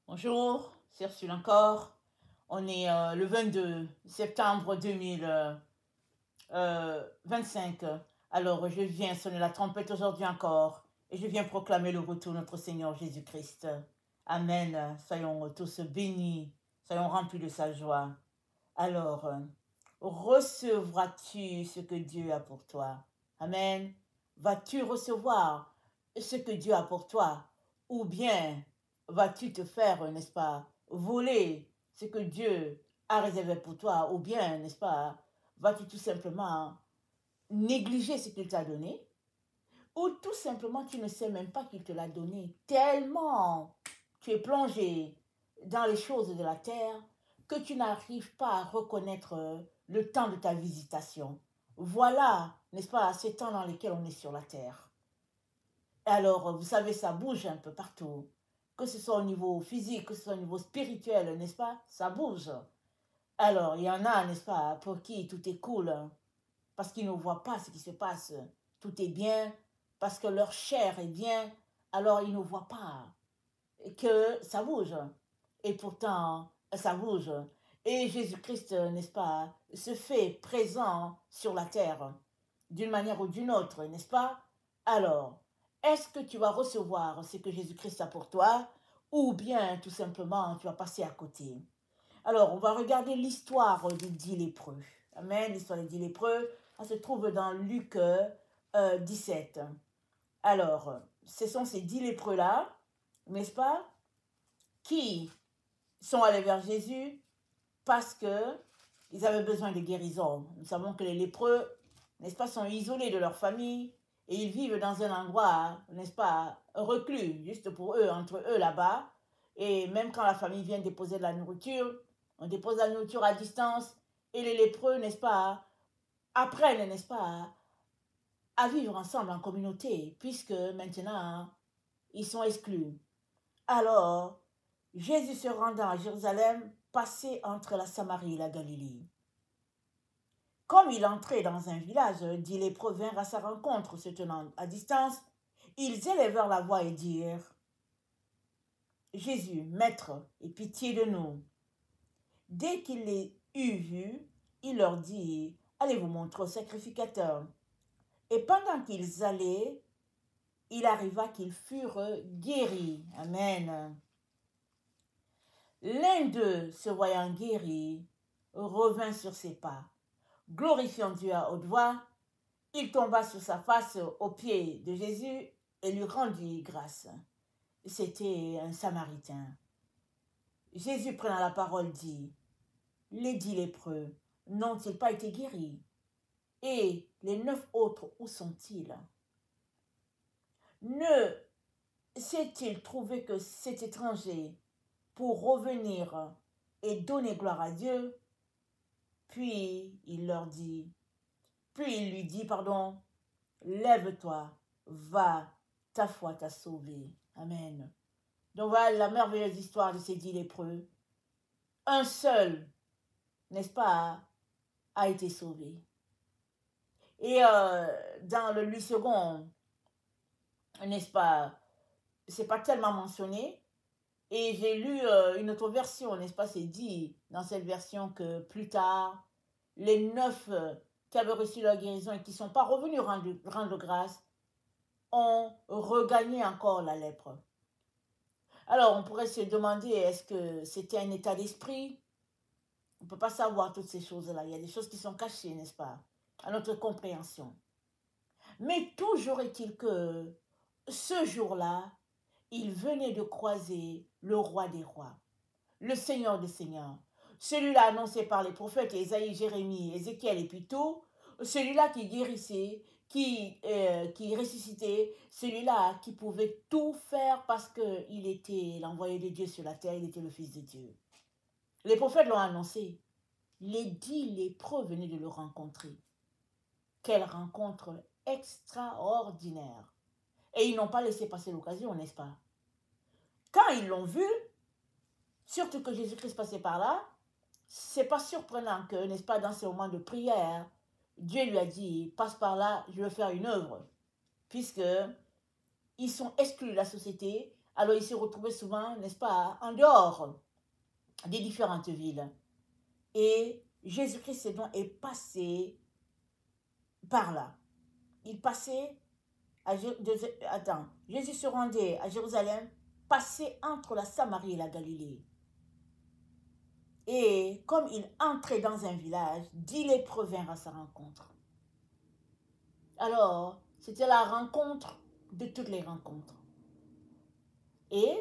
Bonjour, c'est Ursule encore. On est le 22 septembre 2025. Alors, je viens sonner la trompette aujourd'hui encore et je viens proclamer le retour de notre Seigneur Jésus-Christ. Amen. Soyons tous bénis, soyons remplis de sa joie. Alors, recevras-tu ce que Dieu a pour toi? Amen. Vas-tu recevoir ce que Dieu a pour toi? Ou bien vas-tu te faire, n'est-ce pas, voler ce que Dieu a réservé pour toi? Ou bien, n'est-ce pas, vas-tu tout simplement négliger ce qu'il t'a donné? Ou tout simplement tu ne sais même pas qu'il te l'a donné, tellement tu es plongé dans les choses de la terre que tu n'arrives pas à reconnaître le temps de ta visitation. Voilà, n'est-ce pas, ces temps dans lesquels on est sur la terre. Alors, vous savez, ça bouge un peu partout. Que ce soit au niveau physique, que ce soit au niveau spirituel, n'est-ce pas, ça bouge. Alors, il y en a, n'est-ce pas, pour qui tout est cool, parce qu'ils ne voient pas ce qui se passe. Tout est bien, parce que leur chair est bien, alors ils ne voient pas que ça bouge. Et pourtant, ça bouge. Et Jésus-Christ, n'est-ce pas, se fait présent sur la terre, d'une manière ou d'une autre, n'est-ce pas? Alors, est-ce que tu vas recevoir ce que Jésus-Christ a pour toi, ou bien tout simplement tu vas passer à côté? Alors, on va regarder l'histoire des 10 lépreux. Amen, l'histoire des 10 lépreux. Ça se trouve dans Luc 17. Alors, ce sont ces 10 lépreux-là, n'est-ce pas, qui sont allés vers Jésus parce qu'ils avaient besoin de guérison. Nous savons que les lépreux, n'est-ce pas, sont isolés de leur famille et ils vivent dans un endroit, n'est-ce pas, reclus, juste pour eux, entre eux là-bas. Et même quand la famille vient déposer de la nourriture, on dépose la nourriture à distance et les lépreux, n'est-ce pas, apprennent, n'est-ce pas, à vivre ensemble en communauté, puisque maintenant, ils sont exclus. Alors, Jésus se rendant à Jérusalem, passait entre la Samarie et la Galilée. Comme il entrait dans un village, 10 lépreux vinrent à sa rencontre, se tenant à distance. Ils élevèrent la voix et dirent: Jésus, Maître, aie pitié de nous. Dès qu'il les eut vus, il leur dit: Allez vous montrer au sacrificateur. Et pendant qu'ils allaient, il arriva qu'ils furent guéris. Amen. L'un d'eux, se voyant guéri, revint sur ses pas. Glorifiant Dieu à haute voix, il tomba sur sa face aux pieds de Jésus et lui rendit grâce. C'était un Samaritain. Jésus, prenant la parole, dit: Les 10 lépreux n'ont-ils pas été guéris? Et les 9 autres, où sont-ils? Ne s'est-il trouvé que cet étranger pour revenir et donner gloire à Dieu? Puis il lui dit, lève-toi, va, ta foi t'a sauvé. Amen. Donc voilà la merveilleuse histoire de ces 10 lépreux. Un seul, n'est-ce pas, a été sauvé. Et dans le 8 secondes, n'est-ce pas, c'est pas tellement mentionné. Et j'ai lu une autre version, n'est-ce pas, c'est dit dans cette version que plus tard, les 9 qui avaient reçu leur guérison et qui ne sont pas revenus rendre grâce ont regagné encore la lèpre. Alors, on pourrait se demander, est-ce que c'était un état d'esprit? On ne peut pas savoir toutes ces choses-là. Il y a des choses qui sont cachées, n'est-ce pas, à notre compréhension. Mais toujours est-il que ce jour-là, il venait de croiser le roi des rois, le Seigneur des seigneurs, celui-là annoncé par les prophètes Ésaïe, Jérémie, Ézéchiel et puis tout, celui-là qui guérissait, qui ressuscitait, celui-là qui pouvait tout faire parce qu'il était l'envoyé de Dieu sur la terre, il était le Fils de Dieu. Les prophètes l'ont annoncé. Les 10 lépreux venaient de le rencontrer. Quelle rencontre extraordinaire! Et ils n'ont pas laissé passer l'occasion, n'est-ce pas? Quand ils l'ont vu, surtout que Jésus-Christ passait par là, c'est pas surprenant que, n'est-ce pas, dans ces moments de prière, Dieu lui a dit: passe par là, je veux faire une œuvre. Puisque ils sont exclus de la société, Alors il se retrouvait souvent, n'est-ce pas, en dehors des différentes villes. Et Jésus-Christ est passé par là. Il passait Jésus se rendait à Jérusalem, passait entre la Samarie et la Galilée. Et comme il entrait dans un village, 10 lépreux vinrent à sa rencontre. Alors, c'était la rencontre de toutes les rencontres. Et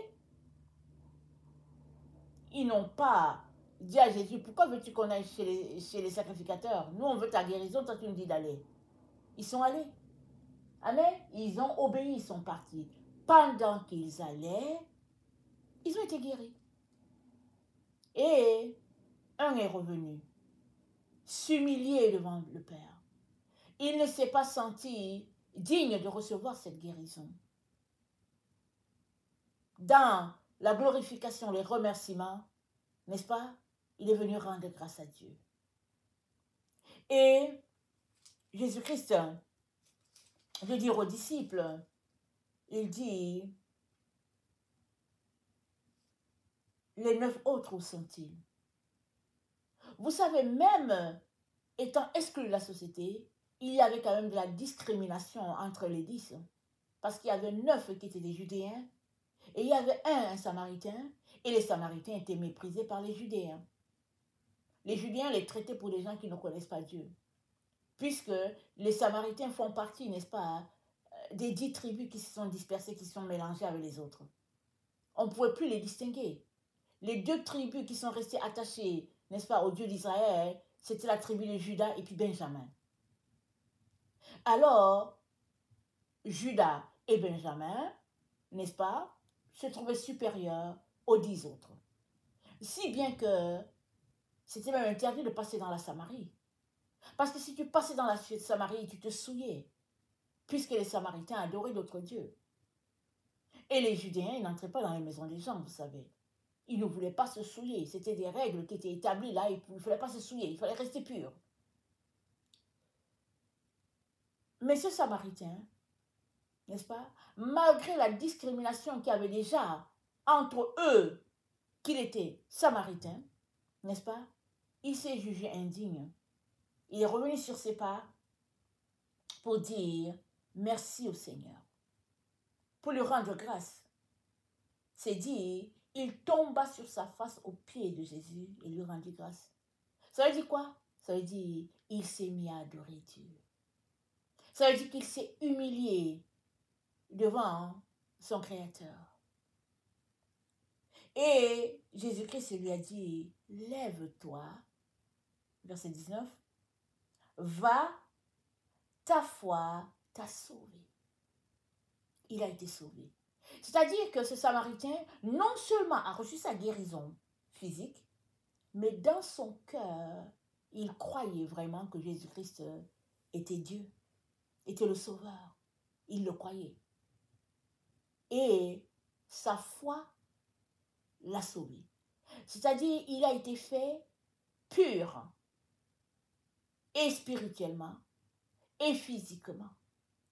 ils n'ont pas dit à Jésus, pourquoi veux-tu qu'on aille chez les sacrificateurs? Nous, on veut ta guérison, toi tu nous dis d'aller. Ils sont allés. Amen. Ils ont obéi, ils sont partis. Pendant qu'ils allaient, ils ont été guéris. Et un est revenu, s'humilier devant le Père. Il ne s'est pas senti digne de recevoir cette guérison. Dans la glorification, les remerciements, n'est-ce pas? Il est venu rendre grâce à Dieu. Et Jésus-Christ veut dire aux disciples, il dit, les 9 autres, où sont-ils? Vous savez, même étant exclu de la société, il y avait quand même de la discrimination entre les 10. Parce qu'il y avait 9 qui étaient des Judéens, et il y avait un Samaritain, et les Samaritains étaient méprisés par les Judéens. Les Judéens les traitaient pour des gens qui ne connaissent pas Dieu. Puisque les Samaritains font partie, n'est-ce pas, des 10 tribus qui se sont dispersées, qui se sont mélangées avec les autres. On ne pouvait plus les distinguer. Les 2 tribus qui sont restées attachées, n'est-ce pas, au Dieu d'Israël, c'était la tribu de Juda et puis Benjamin. Alors, Juda et Benjamin, n'est-ce pas, se trouvaient supérieurs aux 10 autres. Si bien que c'était même interdit de passer dans la Samarie. Parce que si tu passais dans la Samarie, tu te souillais. Puisque les Samaritains adoraient d'autres dieux. Et les Judéens, ils n'entraient pas dans les maisons des gens, vous savez. Ils ne voulaient pas se souiller. C'était des règles qui étaient établies là. Il ne fallait pas se souiller. Il fallait rester pur. Mais ce Samaritain, n'est-ce pas, malgré la discrimination qu'il y avait déjà entre eux, qu'il était Samaritain, n'est-ce pas, il s'est jugé indigne. Il est revenu sur ses pas pour dire merci au Seigneur, pour lui rendre grâce. C'est dit, il tomba sur sa face aux pieds de Jésus et lui rendit grâce. Ça veut dire quoi? Ça veut dire, il s'est mis à adorer Dieu. Ça veut dire qu'il s'est humilié devant son Créateur. Et Jésus-Christ lui a dit, lève-toi, verset 19, va, ta foi t'a sauvé. Il a été sauvé. C'est-à-dire que ce Samaritain, non seulement a reçu sa guérison physique, mais dans son cœur, il croyait vraiment que Jésus-Christ était Dieu, était le Sauveur. Il le croyait. Et sa foi l'a sauvé. C'est-à-dire, il a été fait pur, et spirituellement, et physiquement.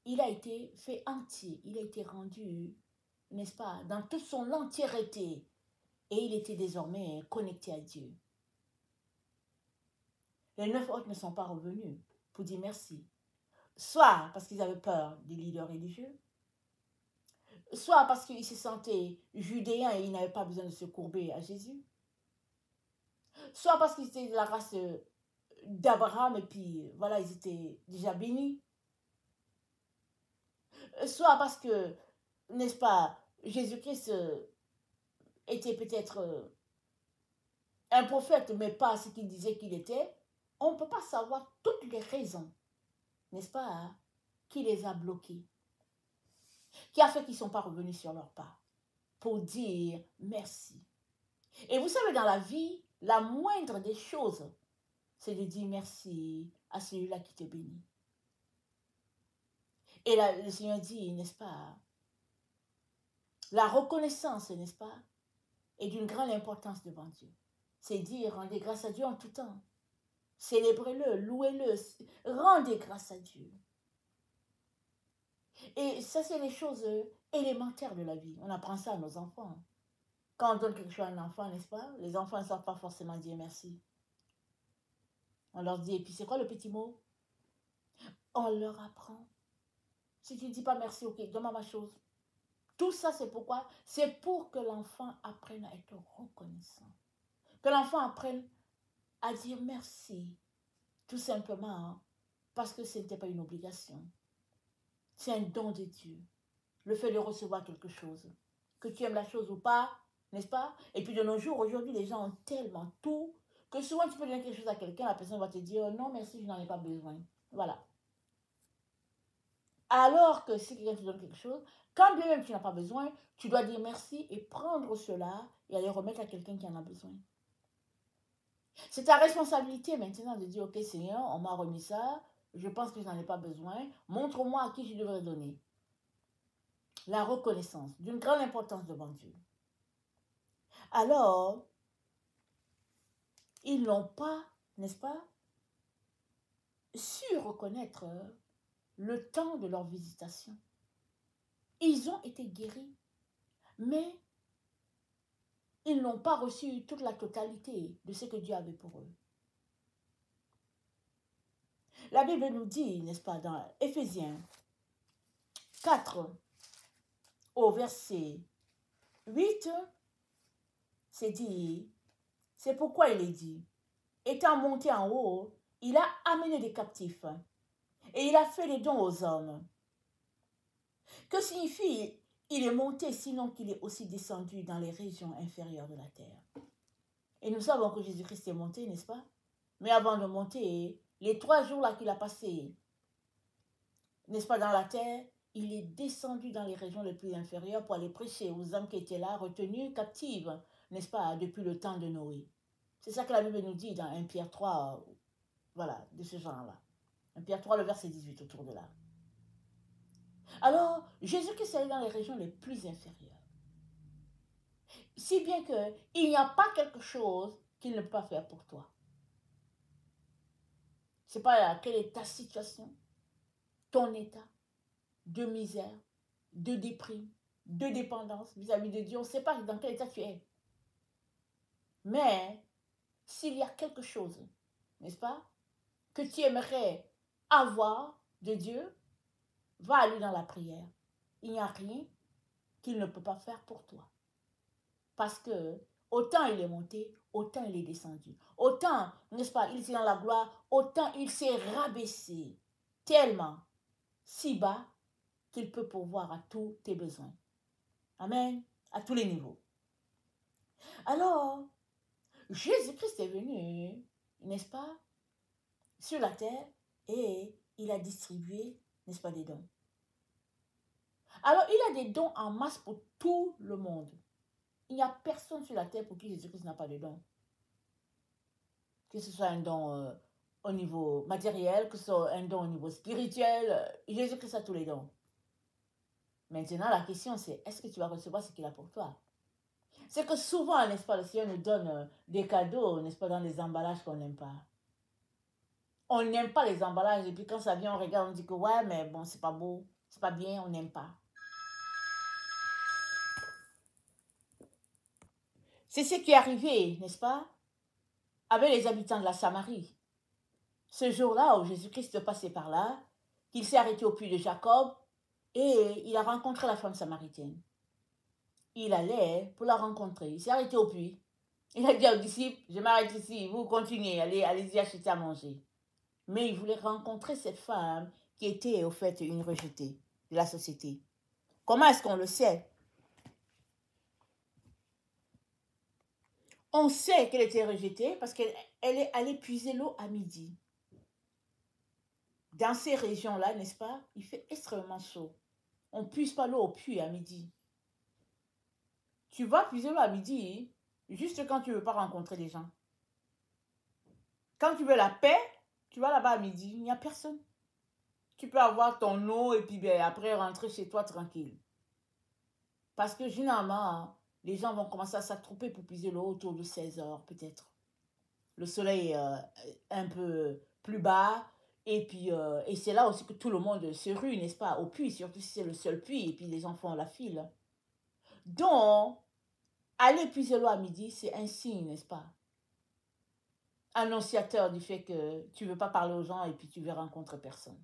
Il a été fait entier, il a été rendu, n'est-ce pas, dans toute son entièreté. Et il était désormais connecté à Dieu. Les 9 autres ne sont pas revenus pour dire merci. Soit parce qu'ils avaient peur des leaders religieux, soit parce qu'ils se sentaient judéens et ils n'avaient pas besoin de se courber à Jésus, soit parce qu'ils étaient de la race d'Abraham et puis voilà, ils étaient déjà bénis, soit parce que, n'est-ce pas, Jésus-Christ était peut-être un prophète, mais pas ce qu'il disait qu'il était. On ne peut pas savoir toutes les raisons, n'est-ce pas, hein, qui les a bloqués, qui a fait qu'ils ne sont pas revenus sur leurs pas pour dire merci. Et vous savez, dans la vie, la moindre des choses, c'est de dire merci à celui-là qui te bénit. Et là, le Seigneur dit, n'est-ce pas, la reconnaissance, n'est-ce pas, est d'une grande importance devant Dieu. C'est dire, rendez grâce à Dieu en tout temps. Célébrez-le, louez-le, rendez grâce à Dieu. Et ça, c'est les choses élémentaire de la vie. On apprend ça à nos enfants. Quand on donne quelque chose à un enfant, n'est-ce pas? Les enfants ne savent pas forcément dire merci. On leur dit, et puis c'est quoi le petit mot? On leur apprend. Si tu ne dis pas merci, ok, donne-moi ma chose. Tout ça, c'est pourquoi? C'est pour que l'enfant apprenne à être reconnaissant. Que l'enfant apprenne à dire merci. Tout simplement, hein, parce que ce n'était pas une obligation. C'est un don de Dieu. Le fait de recevoir quelque chose. Que tu aimes la chose ou pas, n'est-ce pas? Et puis de nos jours, aujourd'hui, les gens ont tellement tout que souvent tu peux donner quelque chose à quelqu'un, la personne va te dire non, merci, je n'en ai pas besoin. Voilà. Alors que si quelqu'un te donne quelque chose, quand bien même tu n'as pas besoin, tu dois dire merci et prendre cela et aller remettre à quelqu'un qui en a besoin. C'est ta responsabilité maintenant de dire, ok Seigneur, on m'a remis ça, je pense que je n'en ai pas besoin, montre-moi à qui je devrais donner. La reconnaissance, d'une grande importance devant Dieu. Alors, ils n'ont pas, n'est-ce pas, su reconnaître le temps de leur visitation. Ils ont été guéris, mais ils n'ont pas reçu toute la totalité de ce que Dieu avait pour eux. La Bible nous dit, n'est-ce pas, dans Éphésiens 4, au verset 8, c'est dit, c'est pourquoi il est dit, étant monté en haut, il a amené des captifs et il a fait des dons aux hommes. Que signifie il est monté, sinon qu'il est aussi descendu dans les régions inférieures de la terre? Et nous savons que Jésus-Christ est monté, n'est-ce pas? Mais avant de monter, les 3 jours là qu'il a passé, n'est-ce pas, dans la terre, il est descendu dans les régions les plus inférieures pour aller prêcher aux hommes qui étaient là, retenus captifs, n'est-ce pas, depuis le temps de Noé. C'est ça que la Bible nous dit dans 1 Pierre 3, voilà, de ce genre-là. 1 Pierre 3, le verset 18, autour de là. Alors, Jésus-Christ est allé dans les régions les plus inférieures. Si bien qu'il n'y a pas quelque chose qu'il ne peut pas faire pour toi. C'est pas quelle est ta situation, ton état de misère, de déprime, de dépendance vis-à-vis de Dieu. On ne sait pas dans quel état tu es. Mais s'il y a quelque chose, n'est-ce pas, que tu aimerais avoir de Dieu, va aller dans la prière. Il n'y a rien qu'il ne peut pas faire pour toi. Parce que autant il est monté, autant il est descendu. Autant, n'est-ce pas, il était dans la gloire, autant il s'est rabaissé tellement, si bas, qu'il peut pourvoir à tous tes besoins. Amen. À tous les niveaux. Alors, Jésus-Christ est venu, n'est-ce pas, sur la terre et il a distribué, n'est-ce pas, des dons. Alors, il a des dons en masse pour tout le monde. Il n'y a personne sur la terre pour qui Jésus-Christ n'a pas de dons. Que ce soit un don au niveau matériel, que ce soit un don au niveau spirituel, Jésus-Christ a tous les dons. Maintenant, la question c'est, est-ce que tu vas recevoir ce qu'il a pour toi? C'est que souvent, n'est-ce pas, le Seigneur nous donne des cadeaux, n'est-ce pas, dans des emballages qu'on n'aime pas. On n'aime pas les emballages, et puis quand ça vient, on regarde, on dit que ouais, mais bon, c'est pas beau, c'est pas bien, on n'aime pas. C'est ce qui est arrivé, n'est-ce pas, avec les habitants de la Samarie. Ce jour-là où Jésus-Christ passait par là, qu'il s'est arrêté au puits de Jacob et il a rencontré la femme samaritaine. Il allait pour la rencontrer. Il s'est arrêté au puits. Il a dit aux disciples, je m'arrête ici, vous continuez, allez-y acheter à manger. Mais il voulait rencontrer cette femme qui était au fait une rejetée de la société. Comment est-ce qu'on le sait? On sait qu'elle était rejetée parce qu'elle est allée puiser l'eau à midi. Dans ces régions-là, n'est-ce pas, il fait extrêmement chaud. On ne puise pas l'eau au puits à midi. Tu vas puiser l'eau à midi juste quand tu ne veux pas rencontrer des gens. Quand tu veux la paix, tu vas là-bas à midi, il n'y a personne. Tu peux avoir ton eau et puis bien, après rentrer chez toi tranquille. Parce que généralement, les gens vont commencer à s'attrouper pour puiser l'eau autour de 16 heures peut-être. Le soleil est un peu plus bas Et puis, et c'est là aussi que tout le monde se rue, n'est-ce pas, au puits, surtout si c'est le seul puits, et puis les gens font la file. Donc, aller puiser l'eau à midi, c'est un signe, n'est-ce pas? Annonciateur du fait que tu ne veux pas parler aux gens et puis tu ne veux rencontrer personne.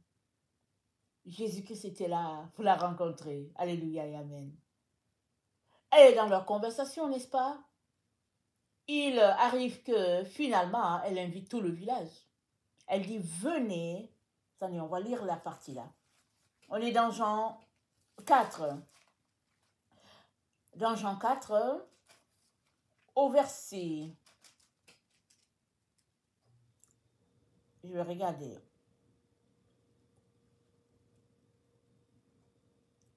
Jésus-Christ était là pour la rencontrer. Alléluia et Amen. Et dans leur conversation, n'est-ce pas? Il arrive que finalement, elle invite tout le village. Elle dit, venez. Attendez, on va lire la partie là. On est dans Jean 4. Dans Jean 4, au verset... Je vais regarder.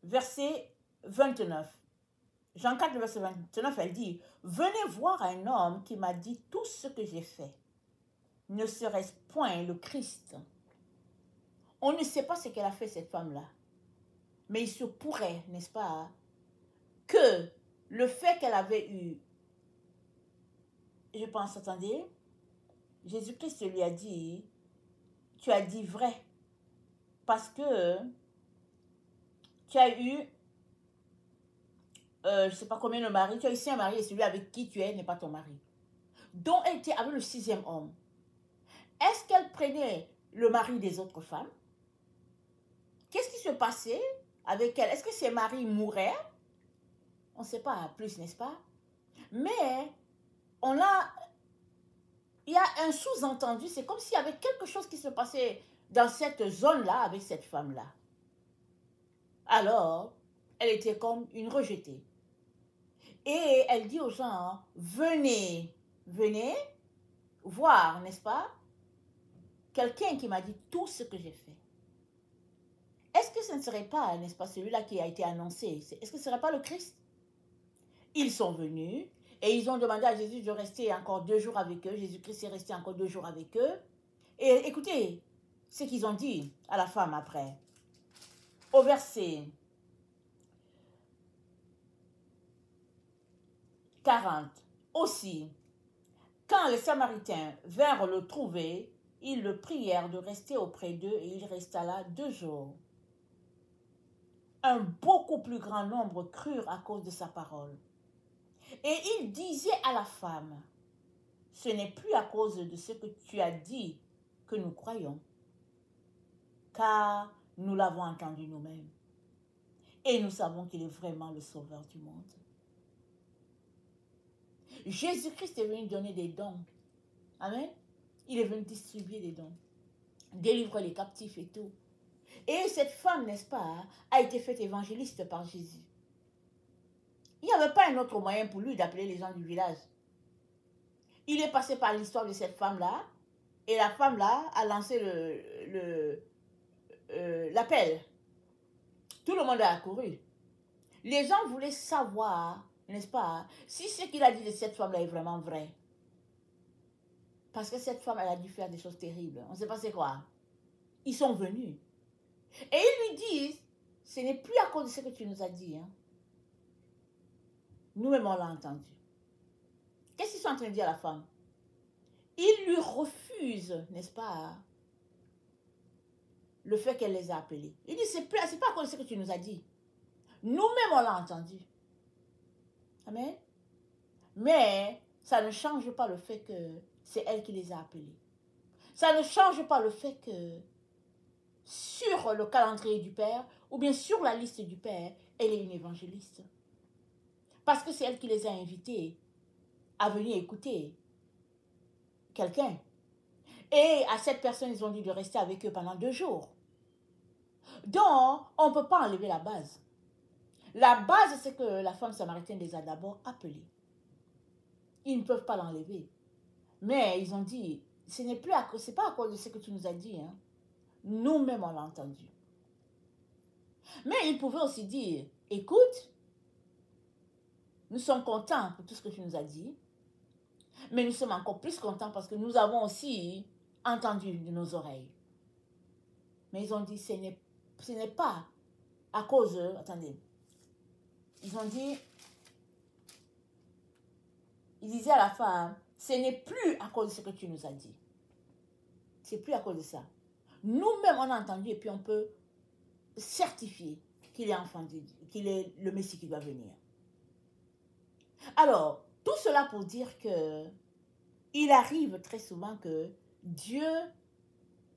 Verset 29. Jean 4, verset 29, elle dit, « Venez voir un homme qui m'a dit tout ce que j'ai fait. Ne serait-ce point le Christ ?» On ne sait pas ce qu'elle a fait, cette femme-là. Mais il se pourrait, n'est-ce pas, que le fait qu'elle avait eu, je pense, attendez, Jésus-Christ lui a dit, « Tu as dit vrai, parce que tu as eu... je ne sais pas combien de maris, tu as ici un mari et celui avec qui tu es n'est pas ton mari. » Donc, elle était avec le 6e homme. Est-ce qu'elle prenait le mari des autres femmes? Qu'est-ce qui se passait avec elle? Est-ce que ses maris mouraient? On ne sait pas plus, n'est-ce pas? Mais il y a un sous-entendu, c'est comme s'il y avait quelque chose qui se passait dans cette zone-là avec cette femme-là. Alors, elle était comme une rejetée. Et elle dit aux gens, venez voir, n'est-ce pas? Quelqu'un qui m'a dit tout ce que j'ai fait. Est-ce que ce ne serait pas, n'est-ce pas, celui-là qui a été annoncé? Est-ce que ce ne serait pas le Christ? Ils sont venus et ils ont demandé à Jésus de rester encore 2 jours avec eux. Jésus-Christ est resté encore 2 jours avec eux. Et écoutez ce qu'ils ont dit à la femme après. Au verset 40. Aussi, quand les Samaritains vinrent le trouver, ils le prièrent de rester auprès d'eux et il resta là 2 jours. Un beaucoup plus grand nombre crurent à cause de sa parole. Et il disait à la femme, ce n'est plus à cause de ce que tu as dit que nous croyons, car nous l'avons entendu nous-mêmes. Et nous savons qu'il est vraiment le sauveur du monde. Jésus-Christ est venu donner des dons. Amen. Il est venu distribuer des dons, délivrer les captifs et tout. Et cette femme, n'est-ce pas, a été faite évangéliste par Jésus. Il n'y avait pas un autre moyen pour lui d'appeler les gens du village. Il est passé par l'histoire de cette femme-là, et la femme-là a lancé l'appel. Tout le monde a accouru. Les gens voulaient savoir, n'est-ce pas, si ce qu'il a dit de cette femme-là est vraiment vrai. Parce que cette femme, elle a dû faire des choses terribles. On ne sait pas c'est quoi. Ils sont venus. Et ils lui disent, ce n'est plus à cause de ce que tu nous as dit. Hein. Nous-mêmes, on l'a entendu. Qu'est-ce qu'ils sont en train de dire à la femme? Ils lui refusent, n'est-ce pas, le fait qu'elle les a appelés. Il dit, c'est pas à cause de ce que tu nous as dit. Nous-mêmes, on l'a entendu. Amen. Mais ça ne change pas le fait que c'est elle qui les a appelés. Ça ne change pas le fait que sur le calendrier du Père, ou bien sur la liste du Père, elle est une évangéliste. Parce que c'est elle qui les a invités à venir écouter quelqu'un. Et à cette personne, ils ont dit de rester avec eux pendant 2 jours. Donc, on ne peut pas enlever la base. La base, c'est que la femme samaritaine les a d'abord appelés. Ils ne peuvent pas l'enlever. Mais ils ont dit, c'est pas à cause de ce que tu nous as dit. Hein. Nous-mêmes, on l'a entendu. Mais ils pouvaient aussi dire, écoute, nous sommes contents pour tout ce que tu nous as dit. Mais nous sommes encore plus contents parce que nous avons aussi entendu de nos oreilles. Mais ils ont dit, ce n'est pas à cause... Attendez. Ils ont dit... Ils disaient à la femme, ce n'est plus à cause de ce que tu nous as dit. C'est plus à cause de ça. Nous-mêmes, on a entendu et puis on peut certifier qu'il est enfant de Dieu, qu'il est le Messie qui va venir. Alors, tout cela pour dire que il arrive très souvent que Dieu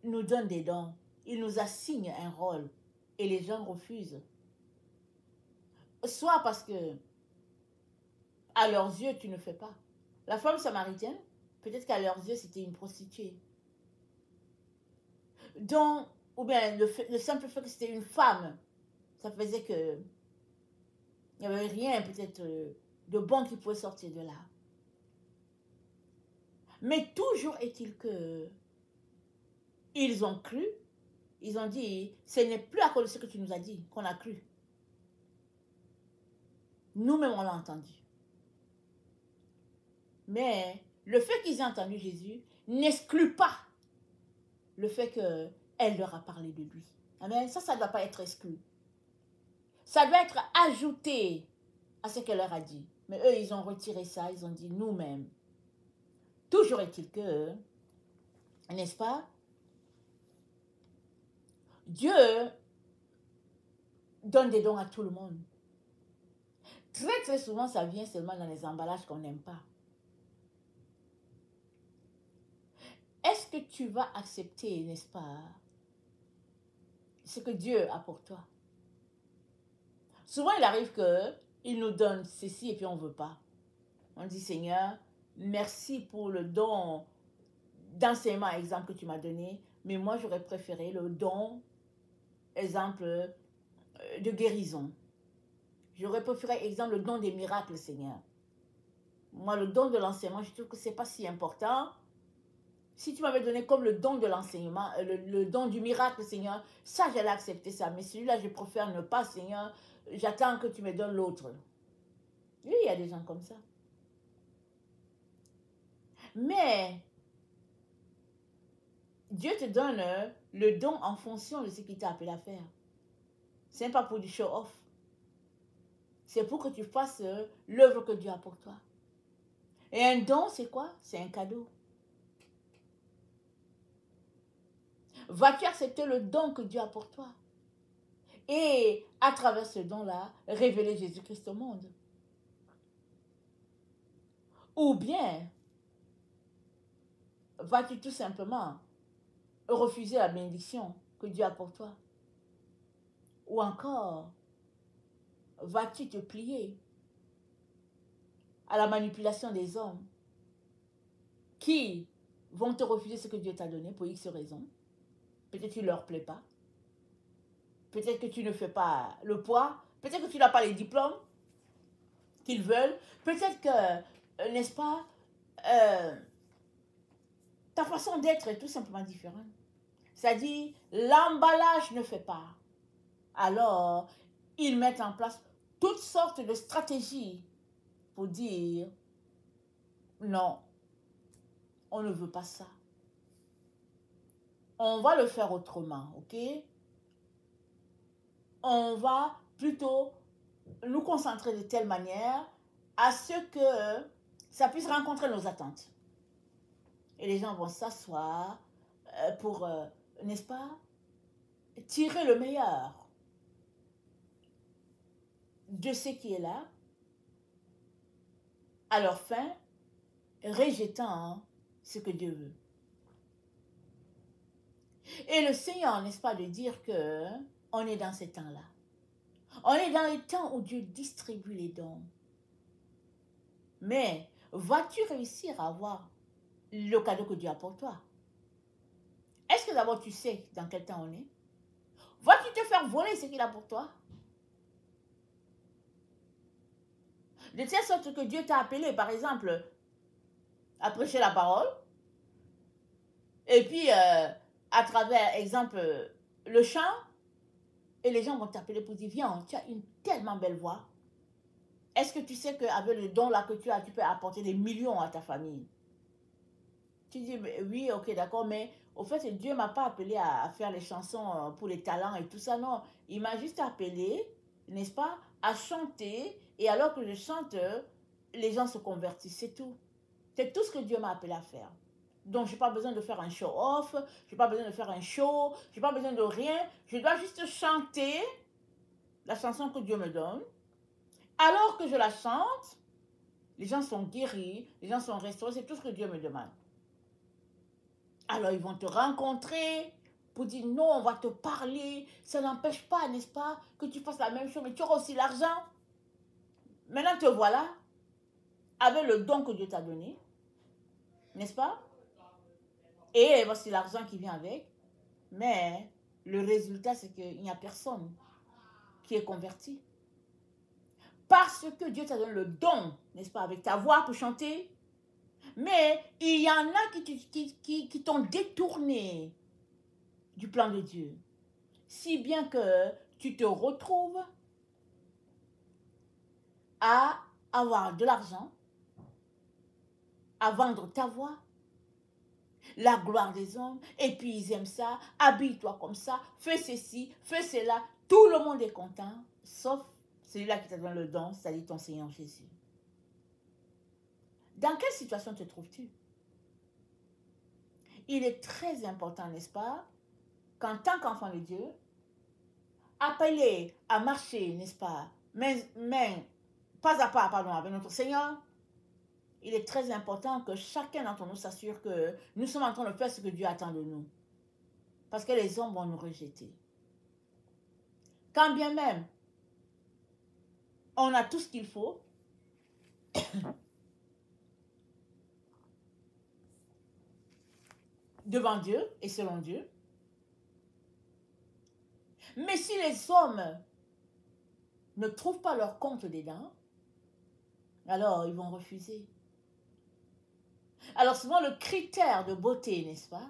nous donne des dons, il nous assigne un rôle et les gens refusent. Soit parce que à leurs yeux, tu ne fais pas. La femme samaritaine, peut-être qu'à leurs yeux, c'était une prostituée. Donc, ou bien le simple fait que c'était une femme, ça faisait que il n'y avait rien peut-être de bon qui pouvait sortir de là. Mais toujours est-il que ils ont cru, ils ont dit, ce n'est plus à cause de ce que tu nous as dit qu'on a cru. Nous-mêmes, on l'a entendu. Mais le fait qu'ils aient entendu Jésus n'exclut pas le fait qu'elle leur a parlé de lui. Amen. Ça ne doit pas être exclu. Ça doit être ajouté à ce qu'elle leur a dit. Mais eux, ils ont retiré ça, ils ont dit nous-mêmes. Toujours est-il que, n'est-ce pas, Dieu donne des dons à tout le monde. Très très souvent, ça vient seulement dans les emballages qu'on n'aime pas. Est-ce que tu vas accepter, n'est-ce pas, ce que Dieu a pour toi? Souvent, il arrive qu'il nous donne ceci et puis on ne veut pas. On dit, Seigneur, merci pour le don d'enseignement, exemple, que tu m'as donné, mais moi, j'aurais préféré le don, exemple, de guérison. J'aurais préféré, exemple, le don des miracles, Seigneur. Moi, le don de l'enseignement, je trouve que ce n'est pas si important. Si tu m'avais donné comme le don de l'enseignement, le don du miracle, Seigneur, ça, j'allais accepter ça. Mais celui-là, je préfère ne pas, Seigneur. J'attends que tu me donnes l'autre. Oui, il y a des gens comme ça. Mais Dieu te donne le don en fonction de ce qu'il t'a appelé à faire. Ce n'est pas pour du show-off. C'est pour que tu fasses l'œuvre que Dieu a pour toi. Et un don, c'est quoi? C'est un cadeau. Vas-tu accepter le don que Dieu a pour toi? Et à travers ce don-là, révéler Jésus-Christ au monde? Ou bien, vas-tu tout simplement refuser la bénédiction que Dieu a pour toi? Ou encore, vas-tu te plier à la manipulation des hommes qui vont te refuser ce que Dieu t'a donné pour X raisons? Peut-être que tu ne leur plais pas. Peut-être que tu ne fais pas le poids. Peut-être que tu n'as pas les diplômes qu'ils veulent. Peut-être que, n'est-ce pas, ta façon d'être est tout simplement différente. C'est-à-dire, l'emballage ne fait pas. Alors, ils mettent en place toutes sortes de stratégies pour dire, non, on ne veut pas ça. On va le faire autrement, ok? On va plutôt nous concentrer de telle manière à ce que ça puisse rencontrer nos attentes. Et les gens vont s'asseoir pour, n'est-ce pas, tirer le meilleur de ce qui est là, à leur fin, rejetant ce que Dieu veut. Et le Seigneur, n'est-ce pas, de dire que on est dans ces temps-là. On est dans les temps où Dieu distribue les dons. Mais vas-tu réussir à avoir le cadeau que Dieu a pour toi? Est-ce que d'abord tu sais dans quel temps on est? Vas-tu te faire voler ce qu'il a pour toi? De telle sorte que Dieu t'a appelé, par exemple, à prêcher la parole. Et puis, à travers, exemple, le chant. Et les gens vont t'appeler pour dire, viens, tu as une tellement belle voix. Est-ce que tu sais qu'avec le don là que tu as, tu peux apporter des millions à ta famille? Tu dis, oui, ok, d'accord, mais au fait, Dieu ne m'a pas appelé à faire les chansons pour les talents et tout ça, non. Il m'a juste appelé, n'est-ce pas, à chanter. Et alors que je chante, les gens se convertissent, c'est tout. C'est tout ce que Dieu m'a appelé à faire. Donc, je n'ai pas besoin de faire un show-off, je n'ai pas besoin de faire un show, je n'ai pas besoin de rien. Je dois juste chanter la chanson que Dieu me donne. Alors que je la chante, les gens sont guéris, les gens sont restaurés, c'est tout ce que Dieu me demande. Alors, ils vont te rencontrer pour dire non, on va te parler. Ça n'empêche pas, n'est-ce pas, que tu fasses la même chose, mais tu auras aussi l'argent. Maintenant, te voilà avec le don que Dieu t'a donné, n'est-ce pas? Et voici l'argent qui vient avec. Mais le résultat, c'est qu'il n'y a personne qui est converti. Parce que Dieu t'a donné le don, n'est-ce pas, avec ta voix pour chanter. Mais il y en a qui t'ont détourné du plan de Dieu. Si bien que tu te retrouves à avoir de l'argent, à vendre ta voix, la gloire des hommes, et puis ils aiment ça, habille-toi comme ça, fais ceci, fais cela, tout le monde est content, sauf celui-là qui t'a donné le don, c'est-à-dire ton Seigneur Jésus. Dans quelle situation te trouves-tu? Il est très important, n'est-ce pas, qu'en tant qu'enfant de Dieu, appelé à marcher, n'est-ce pas, pas à pas, pardon, avec notre Seigneur, il est très important que chacun d'entre nous s'assure que nous sommes en train de faire ce que Dieu attend de nous. Parce que les hommes vont nous rejeter. Quand bien même, on a tout ce qu'il faut, devant Dieu et selon Dieu. Mais si les hommes ne trouvent pas leur compte dedans, alors ils vont refuser. Alors souvent le critère de beauté, n'est-ce pas?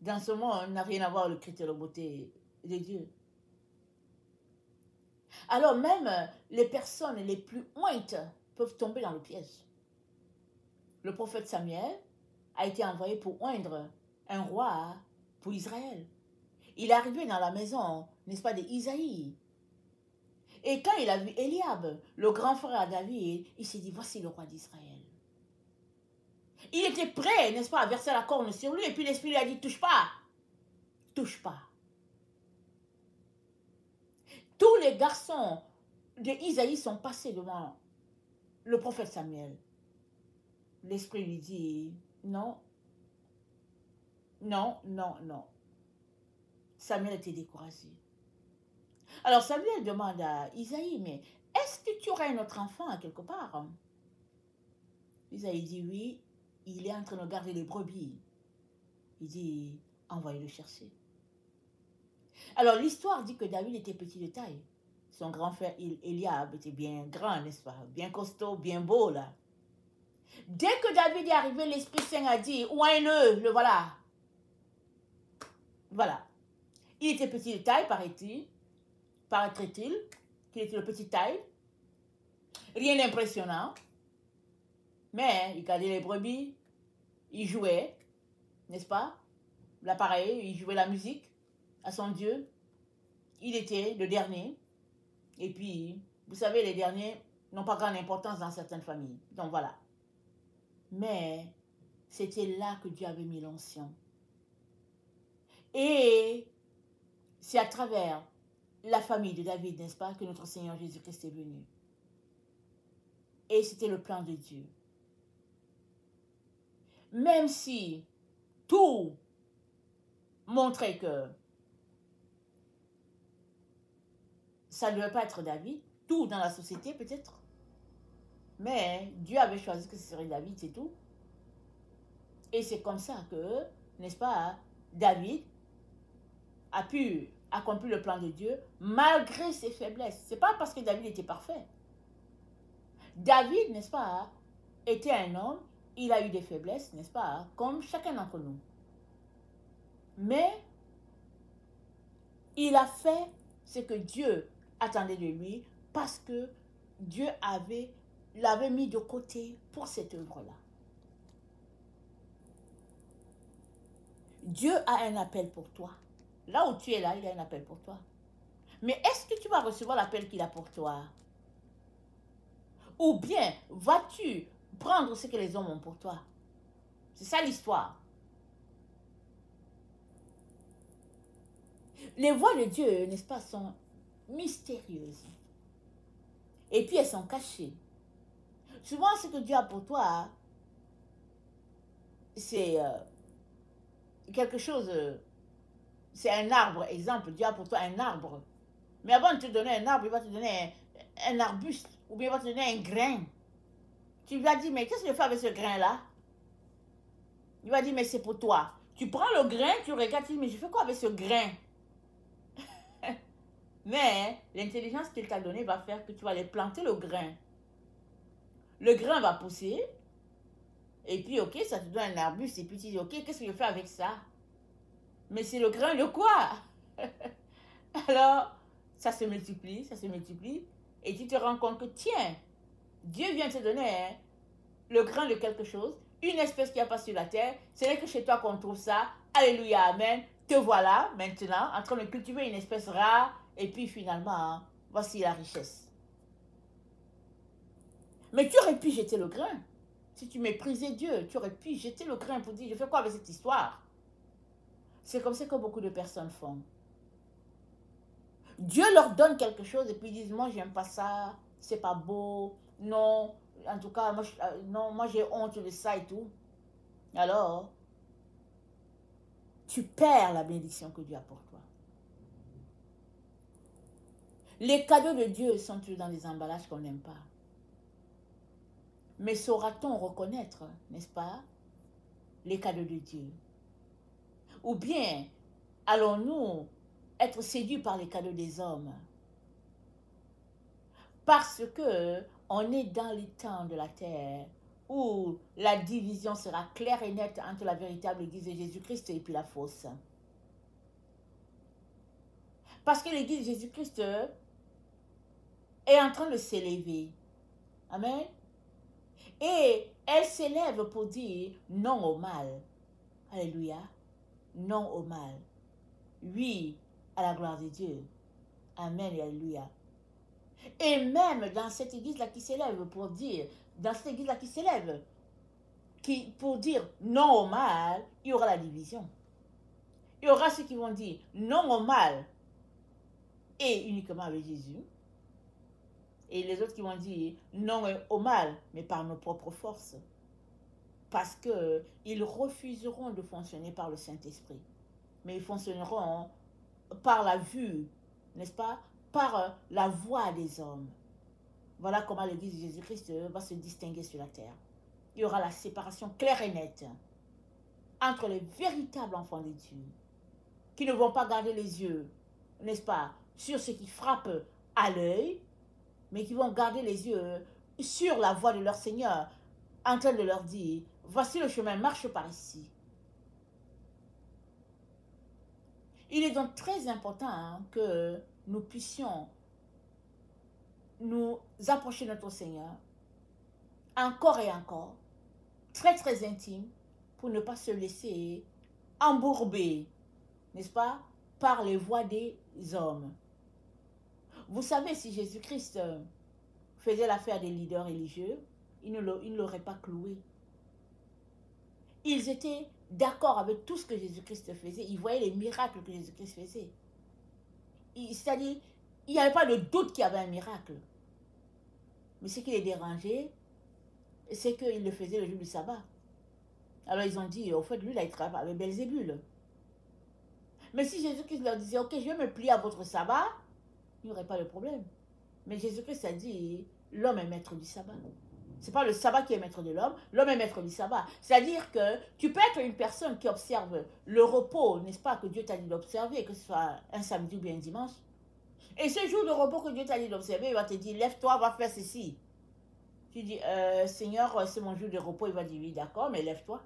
Dans ce monde, n'a rien à voir avec le critère de beauté de Dieu. Alors même les personnes les plus ointes peuvent tomber dans le piège. Le prophète Samuel a été envoyé pour oindre un roi pour Israël. Il est arrivé dans la maison, n'est-ce pas, d'Isaïe. Et quand il a vu Eliab, le grand frère à David, il s'est dit, voici le roi d'Israël. Il était prêt, n'est-ce pas, à verser la corne sur lui, et puis l'Esprit lui a dit, touche pas, touche pas. Tous les garçons d'Isaïe sont passés devant le prophète Samuel. L'Esprit lui dit, non, non, non, non. Samuel était découragé. Alors Samuel demande à Isaïe, mais est-ce que tu aurais un autre enfant à quelque part? Isaïe dit, oui, il est en train de garder les brebis. Il dit, envoyez-le chercher. Alors l'histoire dit que David était petit de taille. Son grand frère Eliab était bien grand, n'est-ce pas? Bien costaud, bien beau là. Dès que David est arrivé, l'Esprit Saint a dit, ouin-le, le voilà. Voilà. Il était petit de taille, paraît-il, qu'il était de petite taille. Rien d'impressionnant. Mais il gardait les brebis, il jouait, n'est-ce pas? L'appareil, il jouait la musique à son Dieu. Il était le dernier. Et puis, vous savez, les derniers n'ont pas grande importance dans certaines familles. Donc voilà. Mais c'était là que Dieu avait mis l'onction. Et c'est à travers la famille de David, n'est-ce pas, que notre Seigneur Jésus-Christ est venu. Et c'était le plan de Dieu. Même si tout montrait que ça ne devait pas être David, tout dans la société peut-être, mais Dieu avait choisi que ce serait David, c'est tout. Et c'est comme ça que, n'est-ce pas, David a pu accomplir le plan de Dieu malgré ses faiblesses. Ce n'est pas parce que David était parfait. David, n'est-ce pas, était un homme, il a eu des faiblesses, n'est-ce pas, comme chacun d'entre nous. Mais il a fait ce que Dieu attendait de lui parce que Dieu l'avait mis de côté pour cette œuvre-là. Dieu a un appel pour toi. Là où tu es là, il a un appel pour toi. Mais est-ce que tu vas recevoir l'appel qu'il a pour toi? Ou bien vas-tu prendre ce que les hommes ont pour toi? C'est ça l'histoire. Les voies de Dieu, n'est-ce pas, sont mystérieuses. Et puis elles sont cachées. Souvent, ce que Dieu a pour toi, c'est quelque chose, c'est un arbre. Exemple, Dieu a pour toi un arbre. Mais avant de te donner un arbre, il va te donner un arbuste. Ou bien il va te donner un grain. Tu lui as dit, mais qu'est-ce que je fais avec ce grain-là? Il va dire, mais c'est pour toi. Tu prends le grain, tu regardes, tu dis, mais je fais quoi avec ce grain? Mais l'intelligence qu'il t'a donnée va faire que tu vas aller planter le grain. Le grain va pousser. Et puis, ok, ça te donne un arbuste. Et puis, tu dis, ok, qu'est-ce que je fais avec ça? Mais c'est le grain de quoi? Alors, ça se multiplie, ça se multiplie. Et tu te rends compte que, tiens, Dieu vient te donner le grain de quelque chose, une espèce qui a pas sur la terre. Ce n'est que chez toi qu'on trouve ça. Alléluia, amen. Te voilà maintenant en train de cultiver une espèce rare. Et puis finalement, voici la richesse. Mais tu aurais pu jeter le grain. Si tu méprisais Dieu, tu aurais pu jeter le grain pour dire, je fais quoi avec cette histoire? C'est comme ça que beaucoup de personnes font. Dieu leur donne quelque chose et puis ils disent, moi j'aime pas ça, c'est pas beau, non, en tout cas, non, moi j'ai honte de ça et tout. Alors, tu perds la bénédiction que Dieu a pour toi. Les cadeaux de Dieu sont toujours dans des emballages qu'on n'aime pas. Mais saura-t-on reconnaître, n'est-ce pas, les cadeaux de Dieu? Ou bien allons-nous être séduits par les cadeaux des hommes? Parce que on est dans les temps de la terre où la division sera claire et nette entre la véritable Église de Jésus-Christ et puis la fausse. Parce que l'Église de Jésus-Christ est en train de s'élever. Amen. Et elle s'élève pour dire non au mal. Alléluia. Non au mal. Oui à la gloire de Dieu. Amen et alléluia. Et même dans cette église-là qui s'élève pour dire, dans cette église-là qui s'élève, pour dire non au mal, il y aura la division. Il y aura ceux qui vont dire non au mal et uniquement avec Jésus. Et les autres qui vont dire non au mal, mais par nos propres forces. Parce qu'ils refuseront de fonctionner par le Saint-Esprit. Mais ils fonctionneront par la vue, n'est-ce pas? Par la voix des hommes. Voilà comment l'Église de Jésus-Christ va se distinguer sur la terre. Il y aura la séparation claire et nette entre les véritables enfants de Dieu, qui ne vont pas garder les yeux, n'est-ce pas, sur ce qui frappe à l'œil, mais qui vont garder les yeux sur la voix de leur Seigneur, en train de leur dire, voici le chemin, marche par ici. Il est donc très important que nous puissions nous approcher de notre Seigneur, encore et encore, très très intime, pour ne pas se laisser embourber, n'est-ce pas, par les voix des hommes. Vous savez, si Jésus-Christ faisait l'affaire des leaders religieux, il ne l'aurait pas cloué. Ils étaient d'accord avec tout ce que Jésus-Christ faisait. Ils voyaient les miracles que Jésus-Christ faisait. C'est-à-dire, il n'y avait pas de doute qu'il y avait un miracle. Mais ce qui les dérangeait, c'est qu'il le faisait le jour du sabbat. Alors ils ont dit, au fait, lui, là, il travaille avec Belzébul. Mais si Jésus-Christ leur disait, ok, je vais me plier à votre sabbat, il n'y aurait pas de problème. Mais Jésus-Christ a dit, l'homme est maître du sabbat. Ce n'est pas le sabbat qui est maître de l'homme, l'homme est maître du sabbat. C'est-à-dire que tu peux être une personne qui observe le repos, n'est-ce pas, que Dieu t'a dit d'observer, que ce soit un samedi ou bien un dimanche. Et ce jour de repos que Dieu t'a dit d'observer, il va te dire, lève-toi, va faire ceci. Tu dis, Seigneur, c'est mon jour de repos. Il va dire, oui, d'accord, mais lève-toi.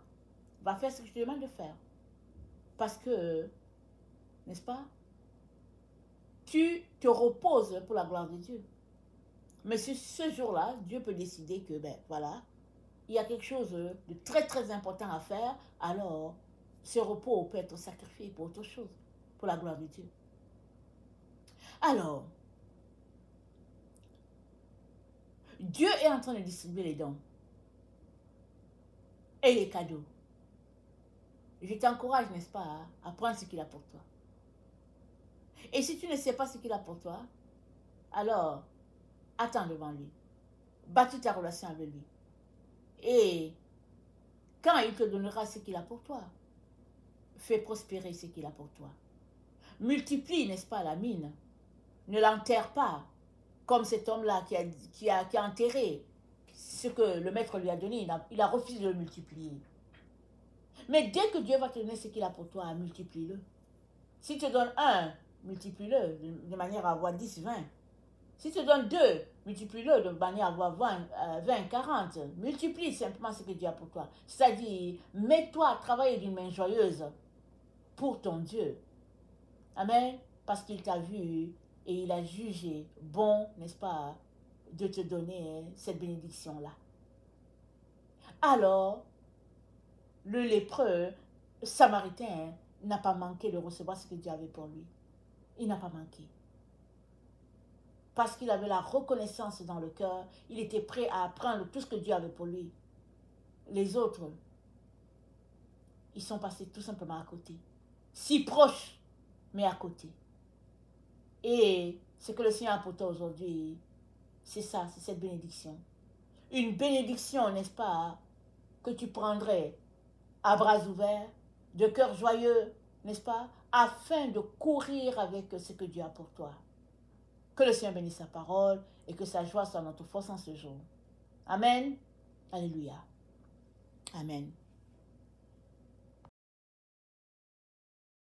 Va faire ce que je te demande de faire. Parce que, n'est-ce pas, tu te reposes pour la gloire de Dieu. Mais ce jour-là, Dieu peut décider que, ben voilà, il y a quelque chose de très très important à faire. Alors, ce repos peut être sacrifié pour autre chose, pour la gloire de Dieu. Alors, Dieu est en train de distribuer les dons et les cadeaux. Je t'encourage, n'est-ce pas, à prendre ce qu'il a pour toi. Et si tu ne sais pas ce qu'il a pour toi, alors attends devant lui. Bâtis ta relation avec lui. Et quand il te donnera ce qu'il a pour toi, fais prospérer ce qu'il a pour toi. Multiplie, n'est-ce pas, la mine. Ne l'enterre pas, comme cet homme-là qui a enterré ce que le maître lui a donné. Il a refusé de le multiplier. Mais dès que Dieu va te donner ce qu'il a pour toi, multiplie-le. Si tu te donnes un, multiplie-le de manière à avoir 10, 20. Si tu te donnes deux, multiplie-le de manière à avoir 20, 40. Multiplie simplement ce que Dieu a pour toi. C'est-à-dire, mets-toi à travailler d'une main joyeuse pour ton Dieu. Amen. Parce qu'il t'a vu et il a jugé bon, n'est-ce pas, de te donner cette bénédiction-là. Alors, le lépreux samaritain n'a pas manqué de recevoir ce que Dieu avait pour lui. Il n'a pas manqué. Parce qu'il avait la reconnaissance dans le cœur, il était prêt à apprendre tout ce que Dieu avait pour lui. Les autres, ils sont passés tout simplement à côté. Si proches, mais à côté. Et ce que le Seigneur a pour toi aujourd'hui, c'est ça, c'est cette bénédiction. Une bénédiction, n'est-ce pas, que tu prendrais à bras ouverts, de cœur joyeux, n'est-ce pas, afin de courir avec ce que Dieu a pour toi. Que le Seigneur bénisse sa parole et que sa joie soit notre force en ce jour. Amen. Alléluia. Amen.